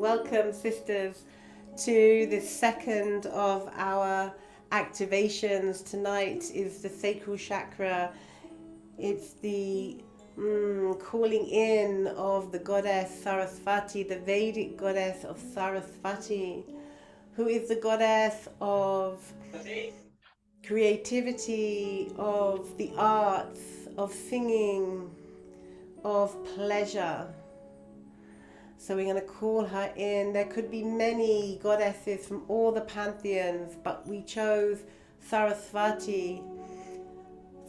Welcome, sisters, to the second of our activations. Tonight is the Sacral Chakra. It's the calling in of the goddess Saraswati, the Vedic goddess of Saraswati, who is the goddess of creativity, of the arts, of singing, of pleasure. So we're going to call her in. There could be many goddesses from all the pantheons, but we chose Saraswati,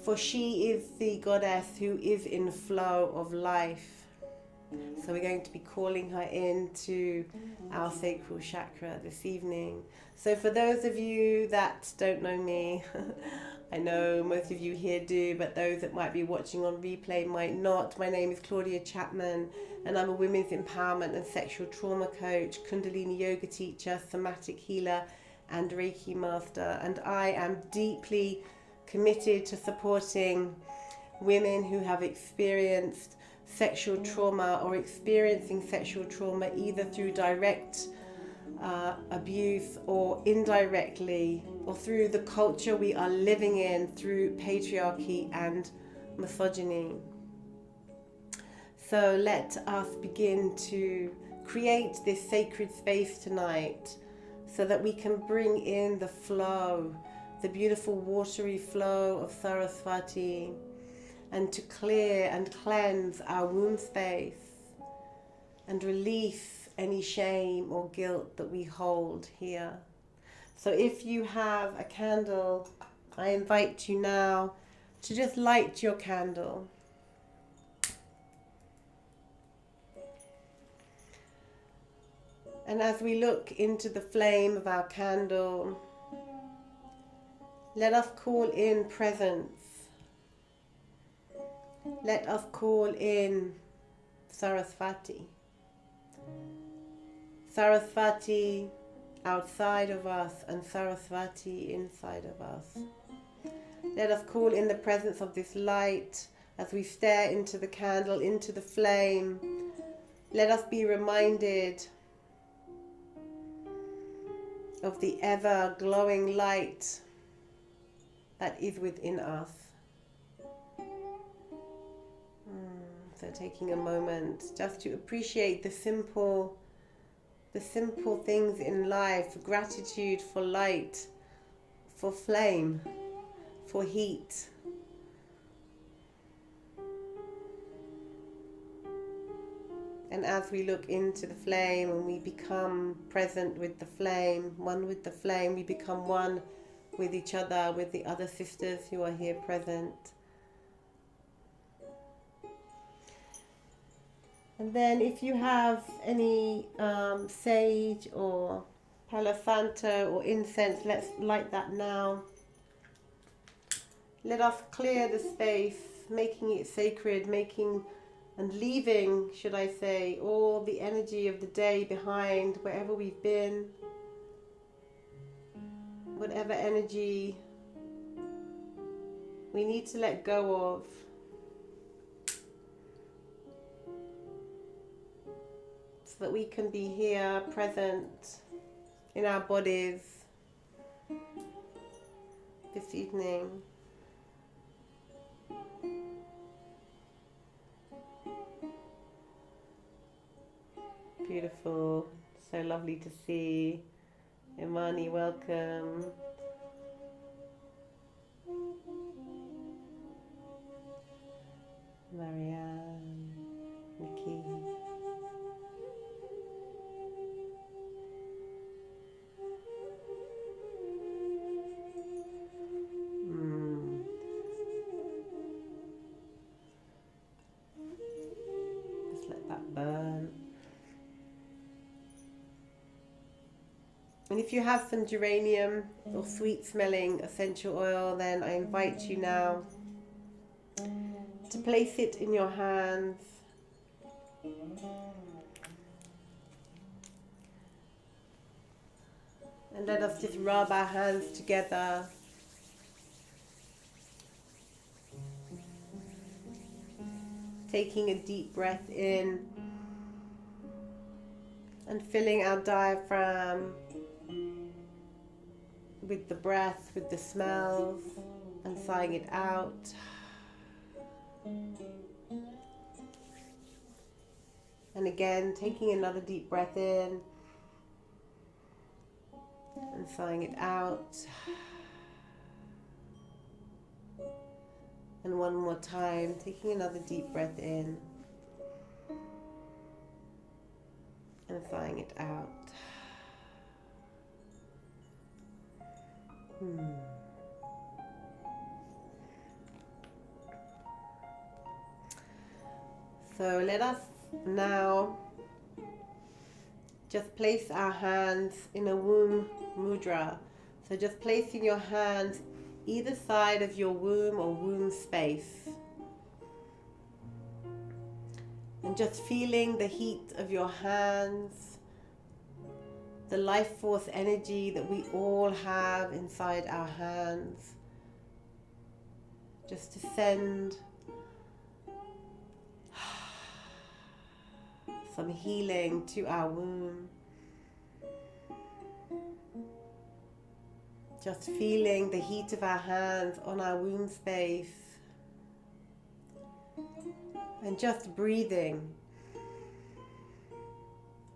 for she is the goddess who is in flow of life. So we're going to be calling her into our sacral chakra this evening. So for those of you that don't know me, I know most of you here do, but those that might be watching on replay might not. My name is Claudia Chapman, and I'm a women's empowerment and sexual trauma coach, Kundalini yoga teacher, somatic healer, and Reiki master. And I am deeply committed to supporting women who have experienced sexual trauma or experiencing sexual trauma either through direct abuse or indirectly, or through the culture we are living in through patriarchy and misogyny. So let us begin to create this sacred space tonight so that we can bring in the flow, the beautiful watery flow of Saraswati, and to clear and cleanse our womb space and release any shame or guilt that we hold here. So if you have a candle, I invite you now to just light your candle. And as we look into the flame of our candle, let us call in presence. Let us call in Saraswati. Saraswati outside of us and Saraswati inside of us. Let us call in the presence of this light as we stare into the candle, into the flame. Let us be reminded of the ever glowing light that is within us. So taking a moment just to appreciate the simple things in life: gratitude for light, for flame, for heat. And as we look into the flame and we become present with the flame, one with the flame, we become one with each other, with the other sisters who are here present. And then if you have any sage or Palo Santo or incense, let's light that now. Let us clear the space, making it sacred, making and leaving, should I say, all the energy of the day behind, wherever we've been, whatever energy we need to let go of. So that we can be here, present in our bodies this evening. Beautiful, so lovely to see. Imani, welcome. Marianne, Nikki. Just let that burn. And if you have some geranium or sweet smelling essential oil, then I invite you now to place it in your hands. And let us just rub our hands together. Taking a deep breath in And filling our diaphragm with the breath, with the smells, and sighing it out. And again, taking another deep breath in and sighing it out. And one more time, taking another deep breath in and sighing it out. So let us now just place our hands in a womb mudra. So just placing your hands either side of your womb or womb space. And just feeling the heat of your hands, the life force energy that we all have inside our hands. Just to send some healing to our womb. Just feeling the heat of our hands on our womb space. And just breathing.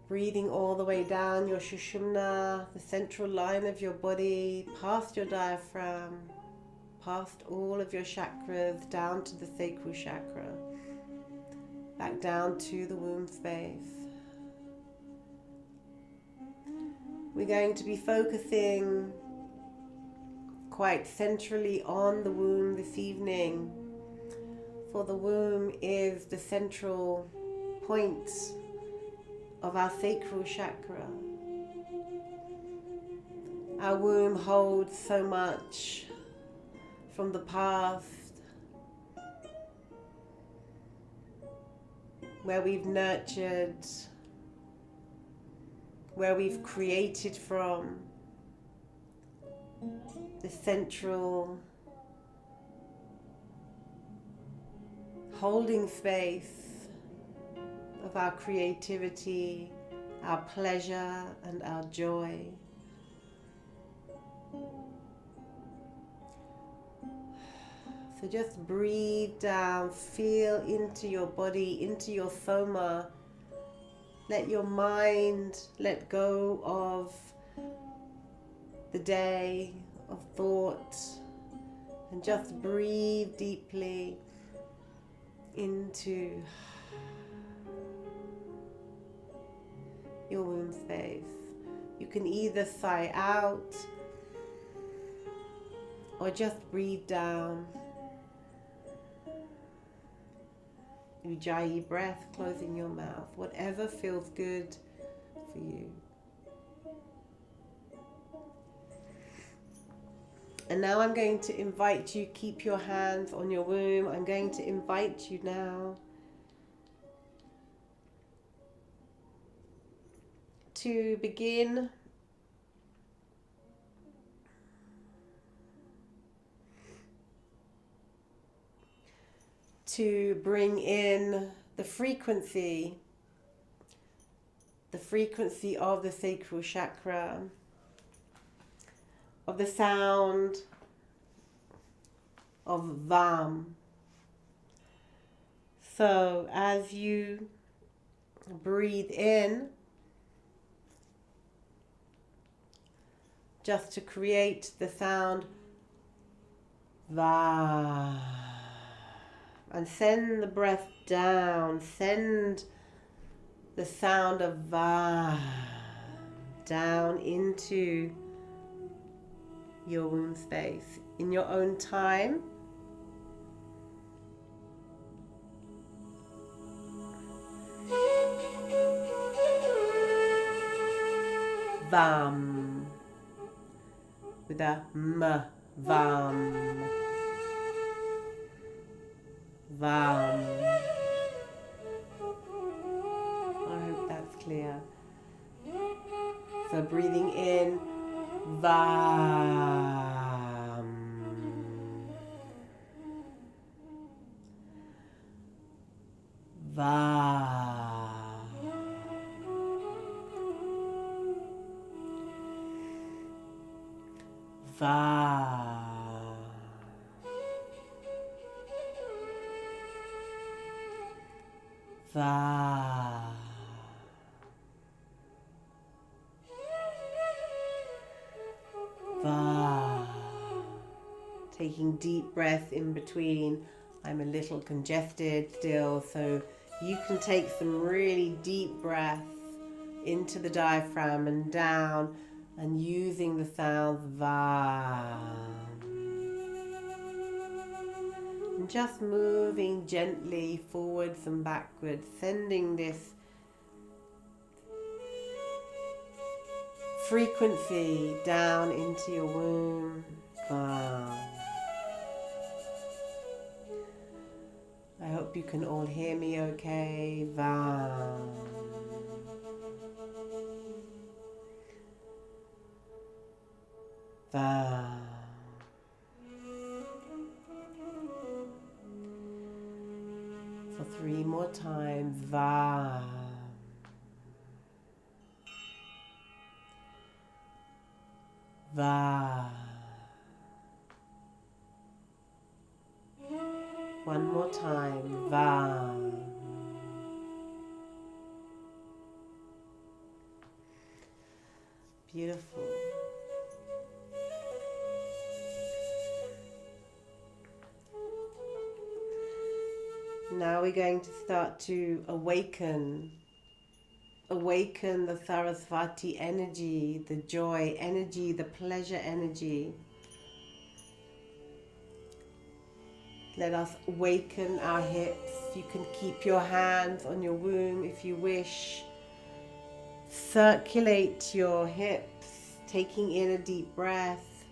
Breathing all the way down your Sushumna, the central line of your body, past your diaphragm, past all of your chakras, down to the Sacral Chakra, back down to the womb space. We're going to be focusing quite centrally on the womb this evening, for the womb is the central point of our Sacral Chakra. Our womb holds so much from the past, where we've nurtured, where we've created from, the central holding space of our creativity, our pleasure, and our joy. So just breathe down, feel into your body, into your soma. Let your mind let go of the day, of thought, and just breathe deeply into your womb space. You can either sigh out or just breathe down. Ujjayi breath, closing your mouth, whatever feels good for you. And now I'm going to invite you, keep your hands on your womb. I'm going to invite you now to begin to bring in the frequency of the Sacral Chakra, of the sound of Vam. So as you breathe in, just to create the sound Va, and send the breath down, send the sound of Va down into your womb space in your own time. Vam with a M, Vam, Vam. I hope that's clear. So breathing in, Vam, Va, Va. Va. Va. Taking deep breath in between. I'm a little congested still, so you can take some really deep breaths into the diaphragm and down, and using the sound va. And just moving gently forwards and backwards, sending this frequency down into your womb. Va. I hope you can all hear me okay. Va. Va. For 3 more times. Va. Va. 1 more time. Va. Beautiful. Now we're going to start to awaken the Saraswati energy, the joy energy, the pleasure energy. Let us awaken our hips. You can keep your hands on your womb if you wish. Circulate your hips, taking in a deep breath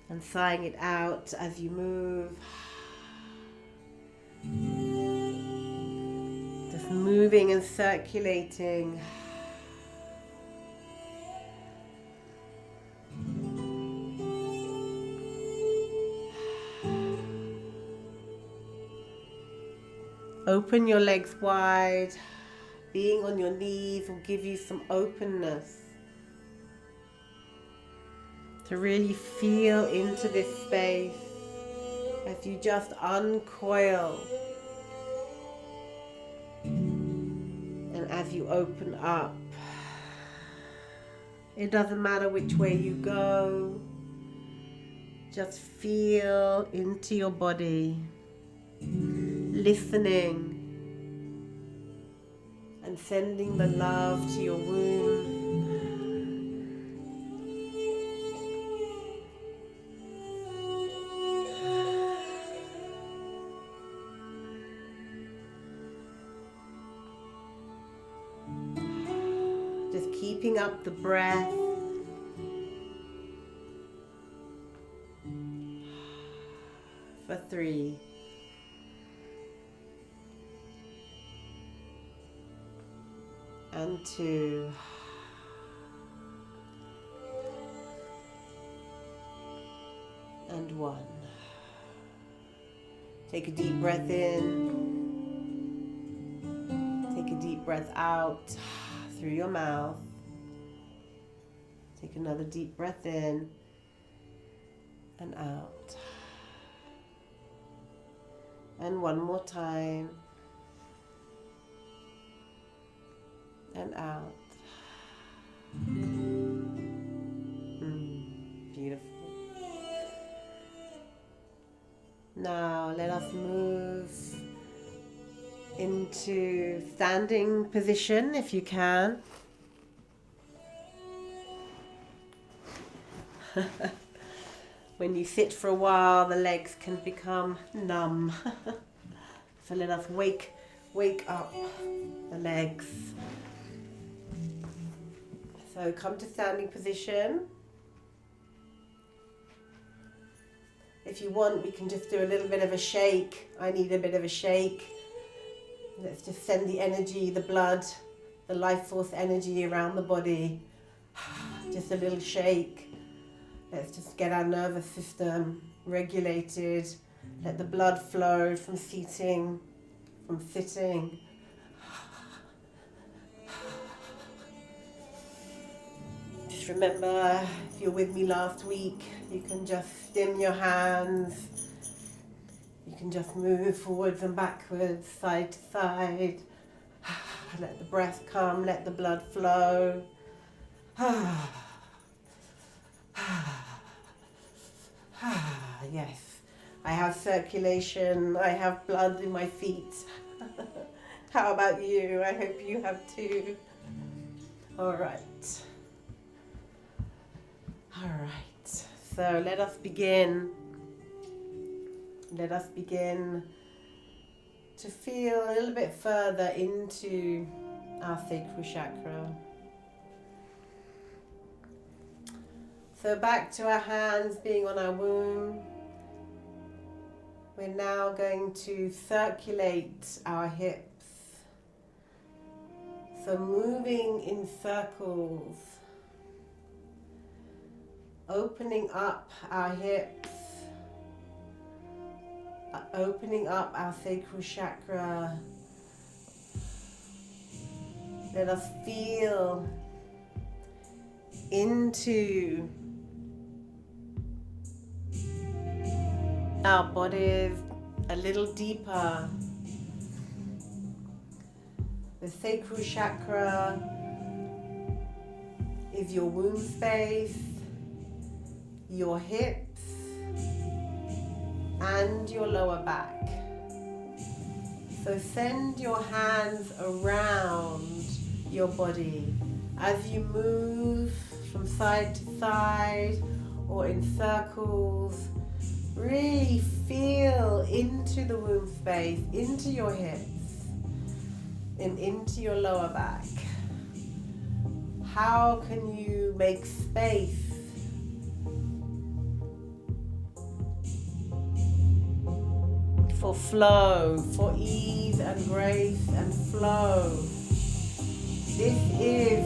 and sighing it out as you move. Just moving and circulating. Open your legs wide. Being on your knees will give you some openness to really feel into this space as you just uncoil. And as you open up, it doesn't matter which way you go, just feel into your body, listening and sending the love to your womb. Just keeping up the breath. For 3. And 2. And 1. Take a deep breath in. Take a deep breath out through your mouth. Take another deep breath in and out. And 1 more time. And out. Beautiful. Now let us move into standing position if you can. When you sit for a while, the legs can become numb. So let us wake up the legs. So come to standing position. If you want, we can just do a little bit of a shake. I need a bit of a shake. Let's just send the energy, the blood, the life force energy around the body. Just a little shake. Let's just get our nervous system regulated. Let the blood flow from seating, from sitting. Just Just remember, if you're with me last week, you can just stim your hands. You can just move forwards and backwards, side to side. Let the breath come, let the blood flow. Yes, I have circulation, I have blood in my feet. How about you? I hope you have too. All right. So let us begin. Let us begin to feel a little bit further into our sacral chakra. So back to our hands being on our womb. We're now going to circulate our hips. So moving in circles. Opening up our hips. Opening up our sacral chakra. Let us feel into our bodies a little deeper. The sacral chakra is your womb space, your hips, and your lower back. So send your hands around your body as you move from side to side or in circles. Really feel into the womb space, into your hips, and into your lower back. How can you make space for flow, for ease and grace and flow? This is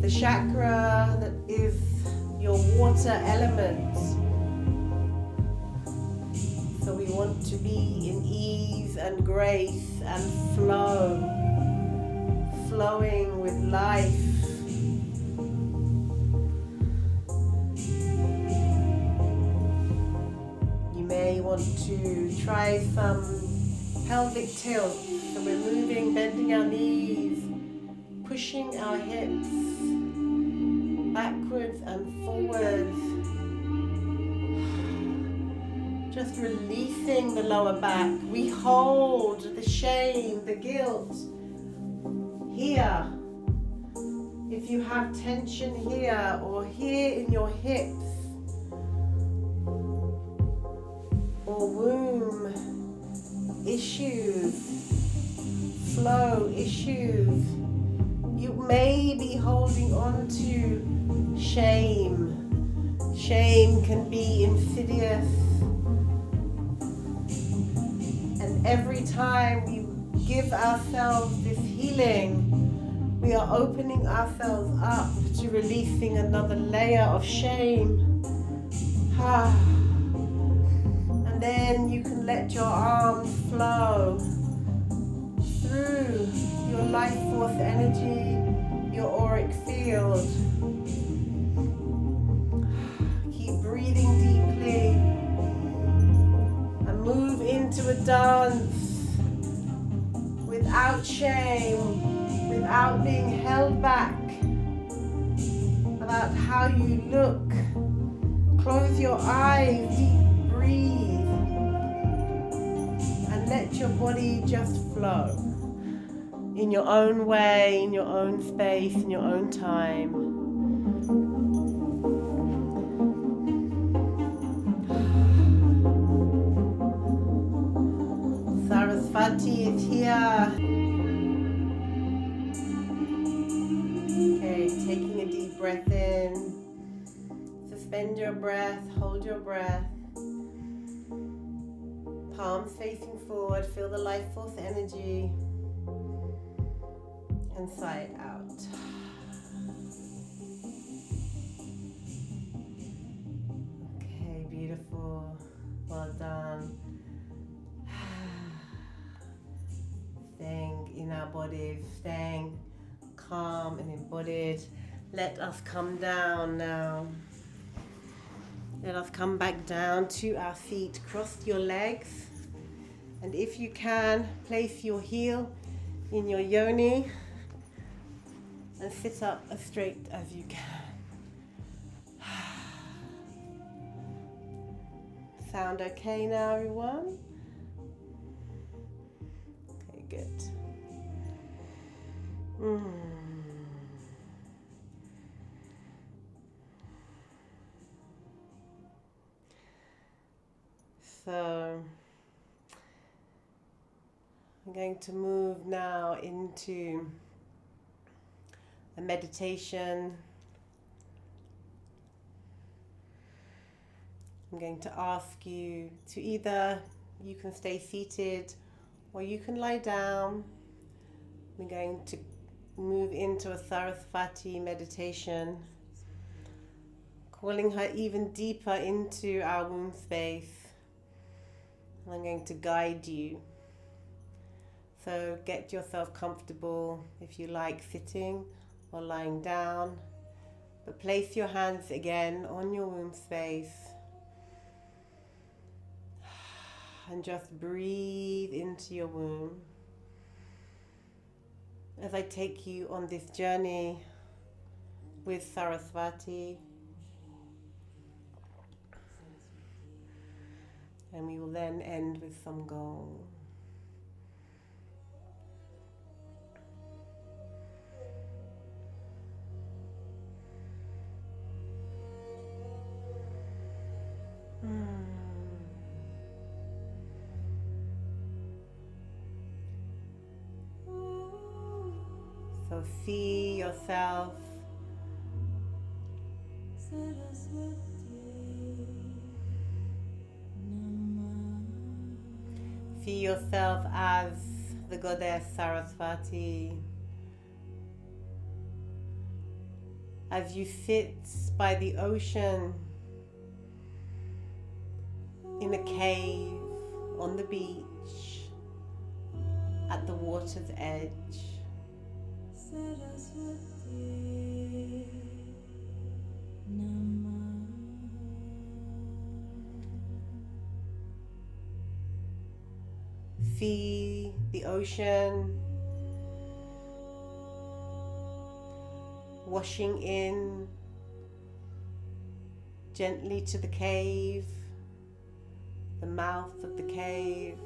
the chakra that is your water element. So we want to be in ease and grace and flow, flowing with life. You may want to try some pelvic tilt. So we're moving, bending our knees, pushing our hips backwards and forwards. Just releasing the lower back. We hold the shame, the guilt here. If you have tension here or here in your hips or womb issues, flow issues, you may be holding on to shame. Shame can be insidious. And every time we give ourselves this healing, we are opening ourselves up to releasing another layer of shame. And then you can let your arms flow through your life force energy, your auric field. Keep breathing deeply and move into a dance without shame, without being held back about how you look. Close your eyes, deep breathe, and let your body just flow in your own way, in your own space, in your own time. Saraswati is here. Okay, taking a deep breath in. Suspend your breath, hold your breath. Palms facing forward, feel the life force energy. And sigh it out. Okay, beautiful. Well done. Staying in our bodies, staying calm and embodied. Let us come down now. Let us come back down to our feet. Cross your legs. And if you can, place your heel in your yoni and sit up as straight as you can. Sound okay now, everyone? Okay, good. So I'm going to move now into a meditation. I'm going to ask you to either, you can stay seated or you can lie down. We're going to move into a Saraswati meditation, calling her even deeper into our womb space. And I'm going to guide you. So get yourself comfortable, if you like, sitting or lying down. But place your hands again on your womb space. And just breathe into your womb. As I take you on this journey with Saraswati. And we will then end with some gong. So see yourself as the goddess Saraswati. As you sit by the ocean, in a cave, on the beach, at the water's edge. See the ocean washing in gently to the cave, the mouth of the cave,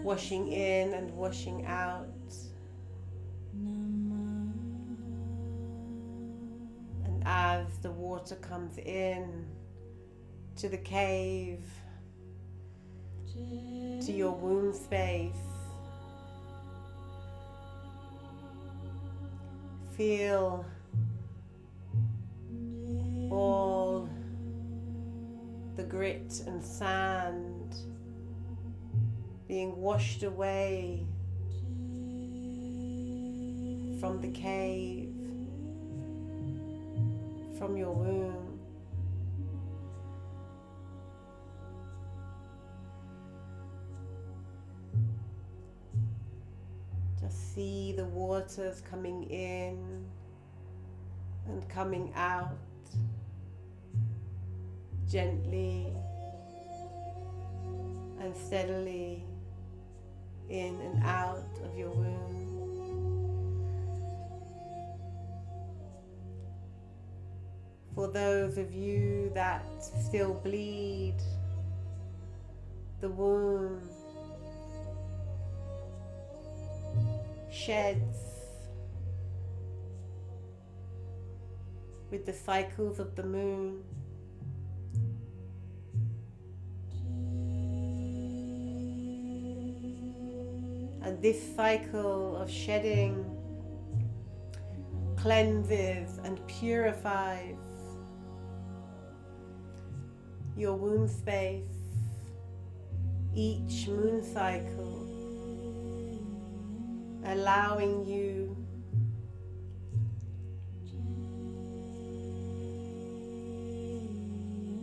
washing in and washing out. And as the water comes in to the cave, to your womb space, feel all the grit and sand being washed away from the cave, from your womb. Just see the waters coming in and coming out gently and steadily, in and out of your womb. For those of you that still bleed, the womb sheds with the cycles of the moon. And this cycle of shedding cleanses and purifies your womb space, each moon cycle, allowing you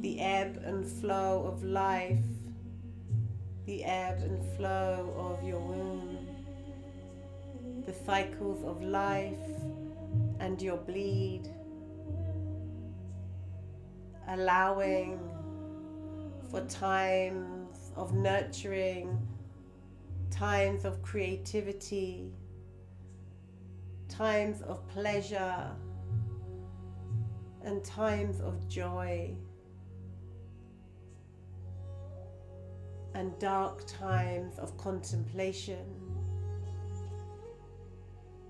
the ebb and flow of life the ebb and flow of your womb, the cycles of life and your bleed, allowing for times of nurturing, times of creativity, times of pleasure, and times of joy, and dark times of contemplation.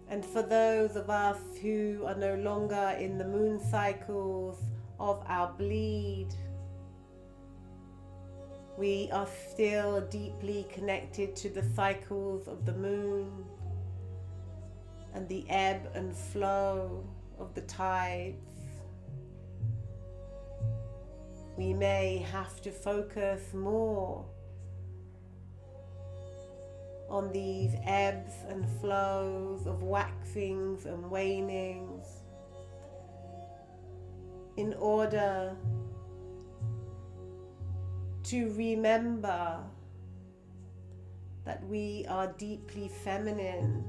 And for those of us who are no longer in the moon cycles of our bleed, we are still deeply connected to the cycles of the moon and the ebb and flow of the tides. We may have to focus more on these ebbs and flows of waxings and wanings in order to remember that we are deeply feminine,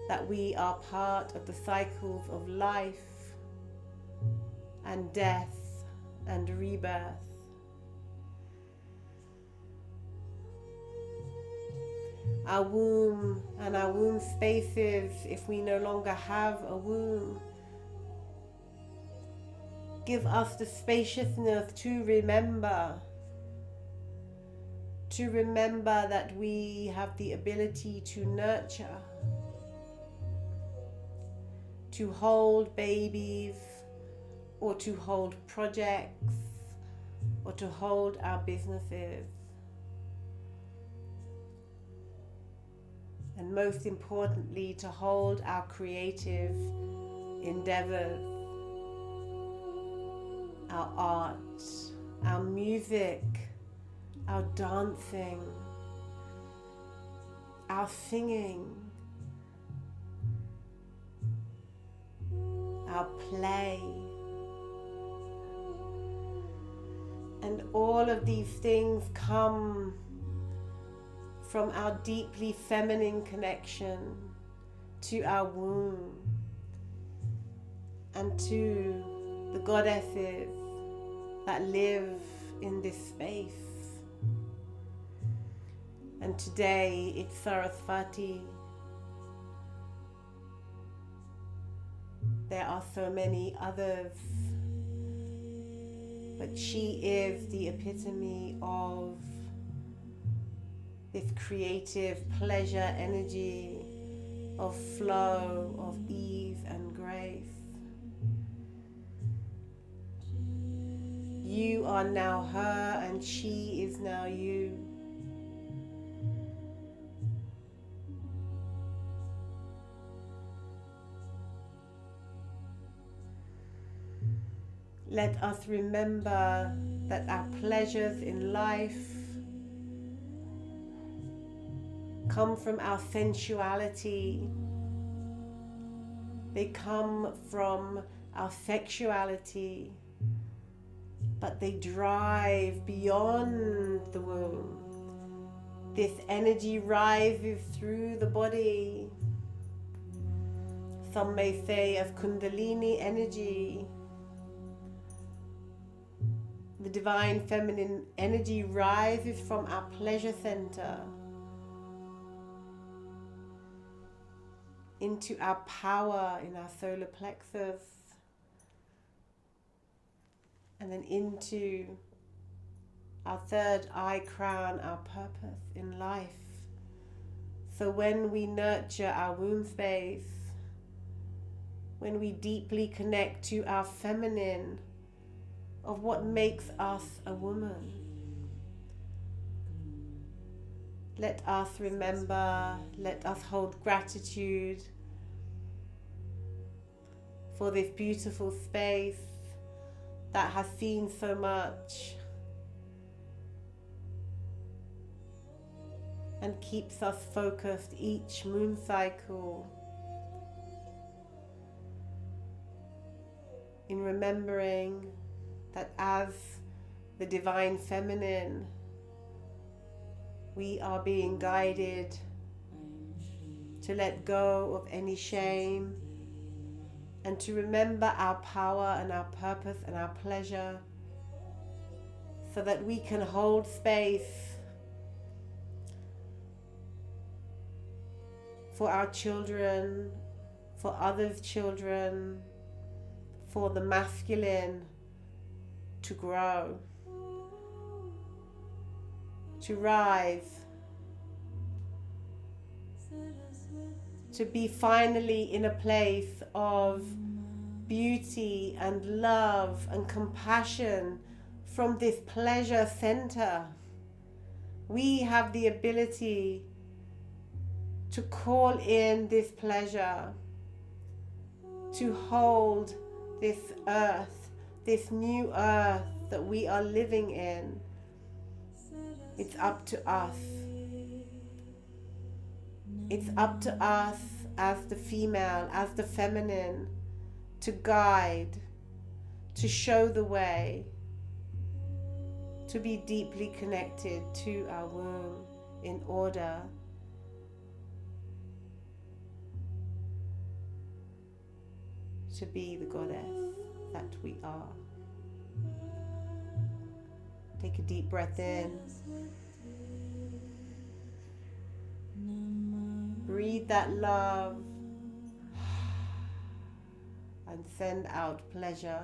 that we are part of the cycles of life and death and rebirth. Our womb and our womb spaces, if we no longer have a womb, give us the spaciousness to remember that we have the ability to nurture, to hold babies, or to hold projects, or to hold our businesses. And most importantly, to hold our creative endeavors, our art, our music, our dancing, our singing, our play. And all of these things come from our deeply feminine connection to our womb and to the goddesses that live in this space. And today it's Saraswati. There are so many others, but she is the epitome of this creative pleasure energy of flow, of ease and grace. You are now her and she is now you. Let us remember that our pleasures in life come from our sensuality. They come from our sexuality, but they drive beyond the womb. This energy rises through the body. Some may say as Kundalini energy. The divine feminine energy rises from our pleasure center into our power in our solar plexus, and then into our third eye crown, our purpose in life. So when we nurture our womb space, when we deeply connect to our feminine, of what makes us a woman, let us remember, let us hold gratitude for this beautiful space that has seen so much and keeps us focused each moon cycle in remembering that as the divine feminine, we are being guided to let go of any shame and to remember our power and our purpose and our pleasure, so that we can hold space for our children, for others' children, for the masculine to grow, to rise, to be finally in a place of beauty and love and compassion from this pleasure center. We have the ability to call in this pleasure, to hold this earth, this new earth that we are living in. It's up to us. It's up to us as the female, as the feminine, to guide, to show the way, to be deeply connected to our womb in order to be the goddess that we are. Take a deep breath in. Breathe that love and send out pleasure.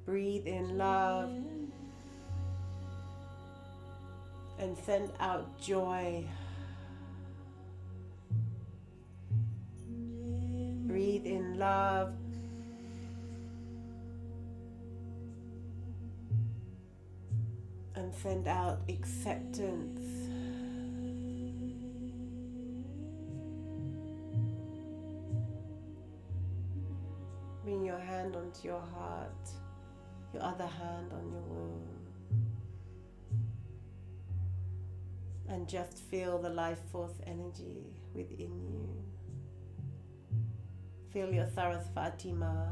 Breathe in love and send out joy. Breathe in love and send out acceptance. Bring your hand onto your heart, your other hand on your womb, and just feel the life force energy within you. Feel your Saraswati Ma.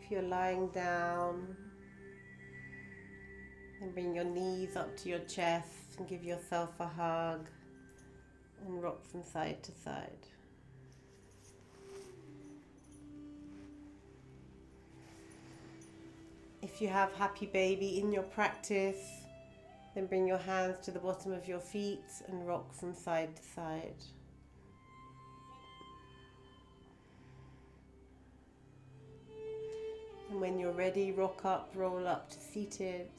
if you're lying down, then bring your knees up to your chest and give yourself a hug and rock from side to side. If you have happy baby in your practice, then bring your hands to the bottom of your feet and rock from side to side. And when you're ready, rock up, roll up to seated.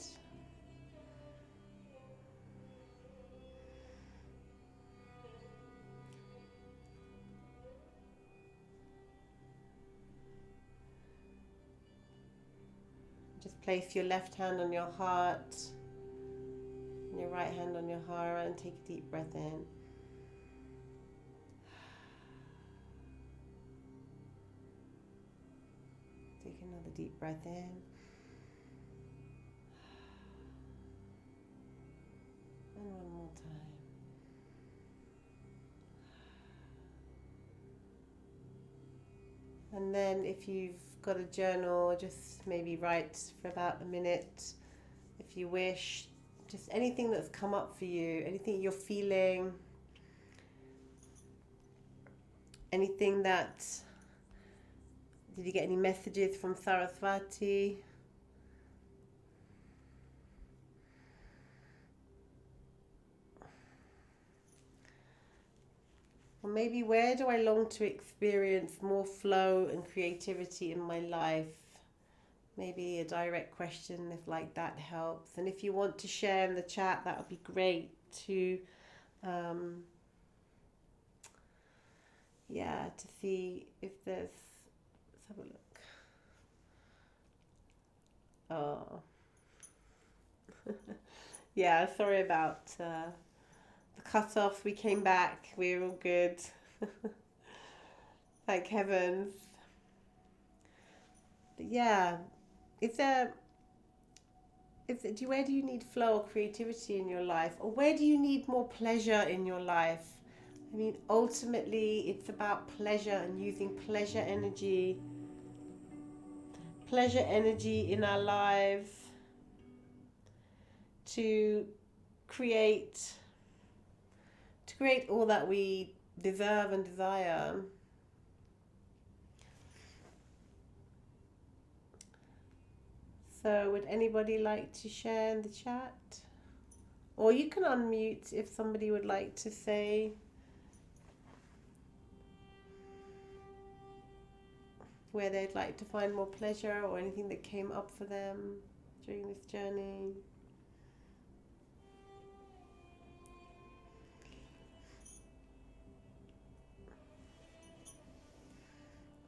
Just place your left hand on your heart and your right hand on your hara and take a deep breath in. Take another deep breath in. And one more time. And then if you've got a journal, just maybe write for about a minute if you wish. Just anything that's come up for you, anything you're feeling, anything that, did you get any messages from Saraswati? Or maybe, where do I long to experience more flow and creativity in my life? Maybe a direct question if like that helps. And if you want to share in the chat, that would be great to to see if there's, let's have a look. Oh. Yeah, sorry about the cut-off. We came back, we're all good. Thank heavens. But yeah, where do you need flow or creativity in your life? Or where do you need more pleasure in your life? I mean, ultimately, it's about pleasure and using pleasure energy in our lives to create all that we deserve and desire. So would anybody like to share in the chat? Or you can unmute if somebody would like to say where they'd like to find more pleasure or anything that came up for them during this journey.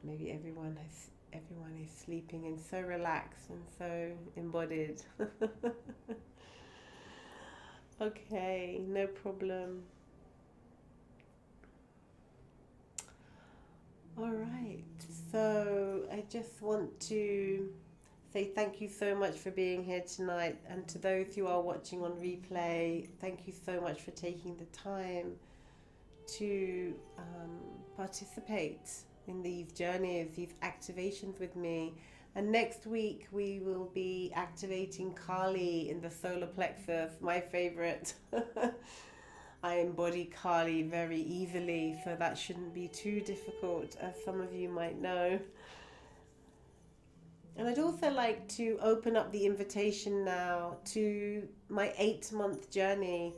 Maybe everyone is sleeping and so relaxed and so embodied. Okay, no problem. All right, so I just want to say thank you so much for being here tonight, and to those who are watching on replay, thank you so much for taking the time to participate in these journeys, these activations with me. And next week we will be activating Kali in the solar plexus, my favorite. I embody Kali very easily, so that shouldn't be too difficult, as some of you might know. And I'd also like to open up the invitation now to my 8-month journey.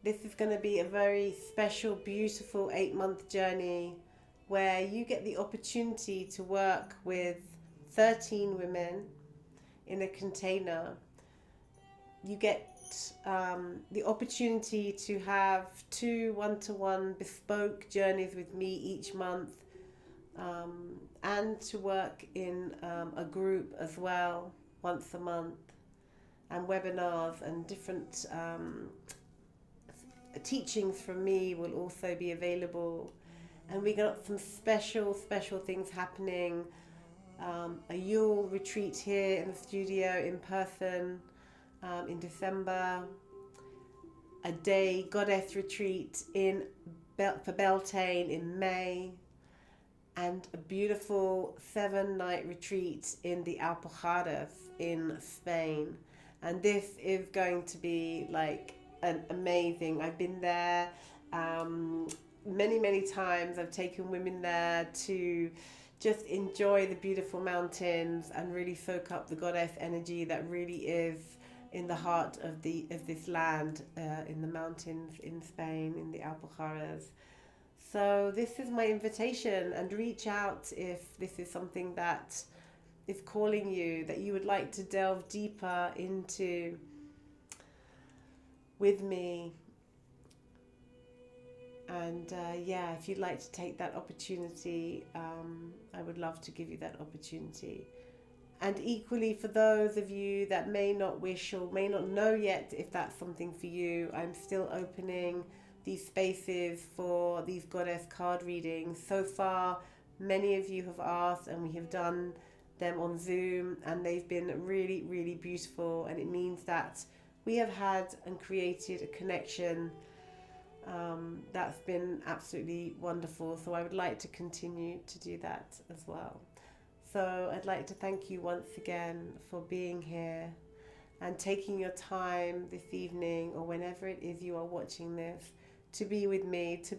This is going to be a very special, beautiful 8-month journey where you get the opportunity to work with 13 women in a container. You get the opportunity to have 2 one-to-one bespoke journeys with me each month, and to work in a group as well once a month, and webinars and different teachings from me will also be available. And we got some special things happening. A Yule retreat here in the studio in person in December. A day goddess retreat for Beltane in May. and a beautiful 7-night retreat in the Alpujarras in Spain. And this is going to be like an amazing. I've been there many, many times. I've taken women there to just enjoy the beautiful mountains and really soak up the goddess energy that really is in the heart of this land, in the mountains in Spain, in the Alpujarras. So this is my invitation, and reach out if this is something that is calling you, that you would like to delve deeper into with me. And yeah, if you'd like to take that opportunity, I would love to give you that opportunity. And equally, for those of you that may not wish or may not know yet if that's something for you, I'm still opening these spaces for these goddess card readings. So far, many of you have asked, and we have done them on Zoom, and they've been really, really beautiful. And it means that we have had and created a connection that's been absolutely wonderful. So I would like to continue to do that as well. So I'd like to thank you once again for being here and taking your time this evening, or whenever it is you are watching this, to be with me, to